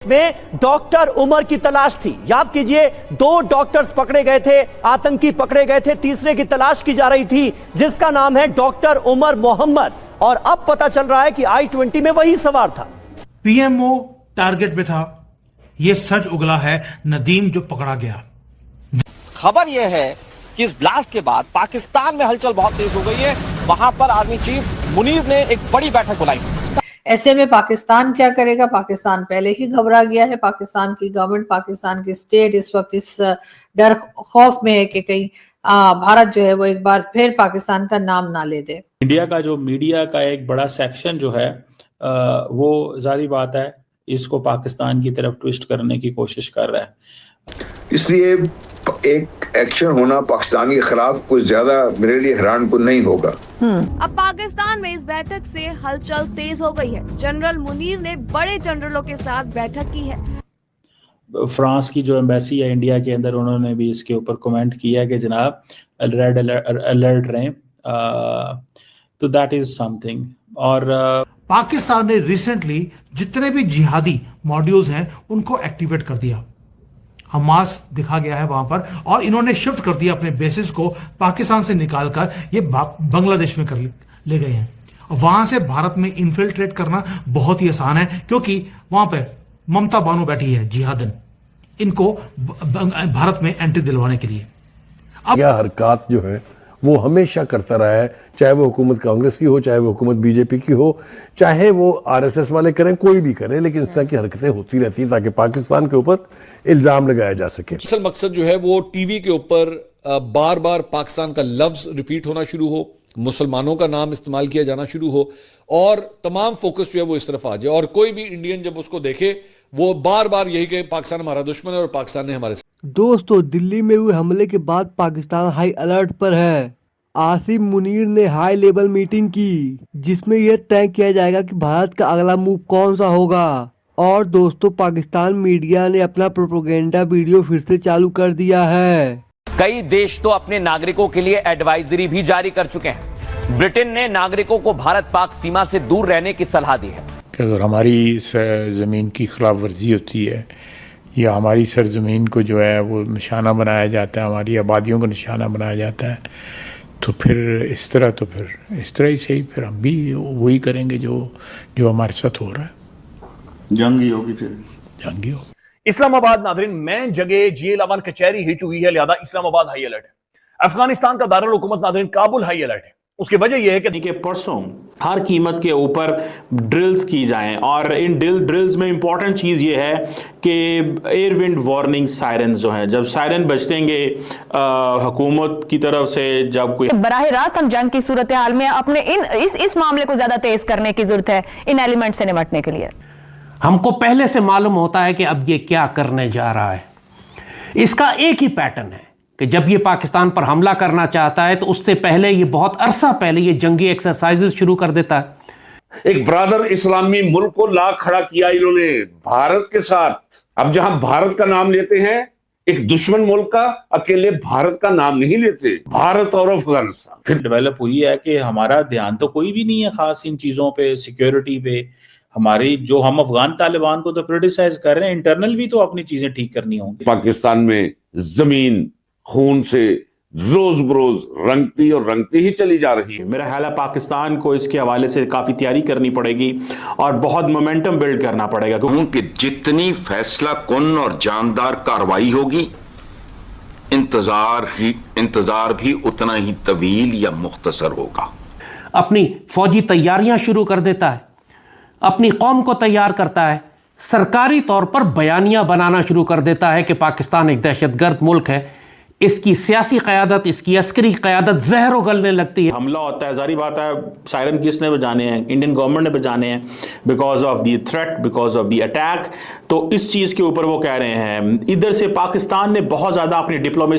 में डॉक्टर उमर की तलाश थी। याद कीजिए, 2 डॉक्टर्स पकड़े गए थे, आतंकी पकड़े गए थे, तीसरे की तलाश की जा रही थी जिसका नाम है डॉक्टर उमर मोहम्मद। और अब पता चल रहा है कि I-20 में वही सवार था। पीएमओ टारगेट में था। यह सच उगला है नदीम जो पकड़ा गया। खबर यह है कि इस ब्लास्ट के बाद पाकिस्तान में हलचल बहुत तेज हो गई है। वहां पर आर्मी चीफ मुनीर ने एक बड़ी बैठक बुलाई। ऐसे में पाकिस्तान क्या करेगा? पाकिस्तान पहले ही घबरा गया है। पाकिस्तान की गवर्नमेंट, पाकिस्तान की स्टेट इस वक्त इस डर खौफ में है कि कहीं भारत जो है वो एक बार फिर पाकिस्तान का नाम ना ले दे। इंडिया का जो मीडिया का एक बड़ा सेक्शन जो है वो जारी बात है इसको पाकिस्तान की तरफ ट्विस्ट करने की कोशिश कर रहा है। इसलिए एक एक्शन होना पाकिस्तान के खिलाफ कुछ ज्यादा मेरे लिए हैरान कुन नहीं होगा। अब पाकिस्तान में इस बैठक से हलचल तेज हो गई है। जनरल मुनीर ने बड़े जनरलों के साथ बैठक की है। फ्रांस की जो एम्बेसी है इंडिया के अंदर, उन्होंने भी इसके ऊपर कमेंट किया कि जनाब रेड अलर्ट रहें। तो दैट इज समथिंग। और पाकिस्तान ने रिसेंटली जितने भी जिहादी मॉड्यूल्स हैं उनको एक्टिवेट कर दिया। हमास दिखा गया है वहां पर, और इन्होंने शिफ्ट कर दिया अपने बेसिस को पाकिस्तान से निकालकर ये बांग्लादेश में कर ले गए हैं। वहां से भारत में इन्फिल्ट्रेट करना बहुत ही आसान है, क्योंकि वहां पे ममता बानो बैठी है जिहादन, इनको भारत में एंट्री दिलवाने के लिए। अब यह हरकत जो है वो हमेशा करता रहा है, चाहे वो हुकूमत कांग्रेस की हो, चाहे वो हुकूमत बीजेपी की हो, चाहे वो आरएसएस वाले करें, कोई भी करे, लेकिन इस तरह की हरकतें होती रहती है ताकि पाकिस्तान के ऊपर इल्जाम लगाया जा सके। असल मकसद जो है वो टीवी के ऊपर बार बार पाकिस्तान का लफ्ज रिपीट होना शुरू हो, मुसलमानों का नाम इस्तेमाल किया जाना शुरू हो, और तमाम फोकस जो है वो इस तरफ आ जाए, और कोई भी इंडियन जब उसको देखे वो बार बार यही कहे पाकिस्तान हमारा दुश्मन है और पाकिस्तान ने हमारे। दोस्तों, दिल्ली में हुए हमले के बाद पाकिस्तान हाई अलर्ट पर है। आसिम मुनीर ने हाई लेवल मीटिंग की जिसमें यह तय किया जाएगा कि भारत का अगला मूव कौन सा होगा। और दोस्तों, पाकिस्तान मीडिया ने अपना प्रोपेगेंडा वीडियो फिर से चालू कर दिया है। कई देश तो अपने नागरिकों के लिए एडवाइजरी भी जारी कर चुके हैं। ब्रिटेन ने नागरिकों को भारत पाक सीमा से दूर रहने की सलाह दी है। अगर हमारी ज़मीन की खिलाफ वर्जी होती है या हमारी सरजमीन को जो है वो निशाना बनाया जाता है, हमारी आबादियों को निशाना बनाया जाता है, तो फिर इस तरह ही सही फिर हम भी वही करेंगे जो हमारे साथ हो रहा है। जंग ही होगी, फिर जंग ही होगी। इस्लामाबाद नादरीन में जगह G11 कचहरी हिट हुई है, लिहाजा इस्लामाबाद हाई अलर्ट है। अफगानिस्तान का दारुल हुकूमत नादरीन काबुल हाई अलर्ट है। उसकी वजह यह है कि परसों हर कीमत के ऊपर ड्रिल्स की जाएं, और इन ड्रिल्स में इंपॉर्टेंट चीज़ ये है कि एयर विंड वार्निंग सायरन जो है, जब सायरन बजतेंगे हुकूमत की तरफ से, जब कोई बराह रास्त हम जंग की सूरत हाल में अपने इस मामले को ज्यादा तेज करने की जरूरत है इन एलिमेंट से निपटने के लिए। हमको पहले से मालूम होता है कि अब ये क्या करने जा रहा है। इसका एक ही पैटर्न है कि जब ये पाकिस्तान पर हमला करना चाहता है तो उससे पहले, ये बहुत अरसा पहले, ये जंगी एक्सरसाइजेस शुरू कर देता है। एक ब्रदर इस्लामी मुल्क को ला खड़ा किया इन्होंने भारत के साथ। अब जहां भारत का नाम लेते हैं एक दुश्मन मुल्क का, अकेले भारत का नाम नहीं लेते, भारत और अफगानिस्तान। फिर डेवलप हुई है कि हमारा ध्यान तो कोई भी नहीं है खास इन चीजों पे, सिक्योरिटी पे। हमारी जो हम अफगान तालिबान को तो क्रिटिसाइज कर रहे हैं, इंटरनल भी तो अपनी चीजें ठीक करनी होंगी। पाकिस्तान में जमीन खून से रोज बरोज रंगती ही चली जा रही है। मेरा ख्याल है पाकिस्तान को इसके हवाले से काफी तैयारी करनी पड़ेगी और बहुत मोमेंटम बिल्ड करना पड़ेगा, क्योंकि जितनी फैसला कुन और जानदार कार्रवाई होगी, इंतजार भी उतना ही तवील या मुख्तसर होगा। अपनी फौजी तैयारियां शुरू कर देता है, अपनी कौम को तैयार करता है, सरकारी तौर पर बयानियां बनाना शुरू कर देता है कि पाकिस्तान एक दहशतगर्द मुल्क है। इसकी सियासी क़यादत, इसकी अस्करी क़यादत जहर उगलने लगती है। हमला होता है, जारी बात है, सायरन किसने बजाने हैं? इंडियन गवर्नमेंट ने बजाने हैं, because of the threat, because of the attack. तो इस चीज़ के ऊपर वो कह रहे हैं, इधर से पाकिस्तान ने बहुत ज़्यादा अपनी डिप्लोमेसी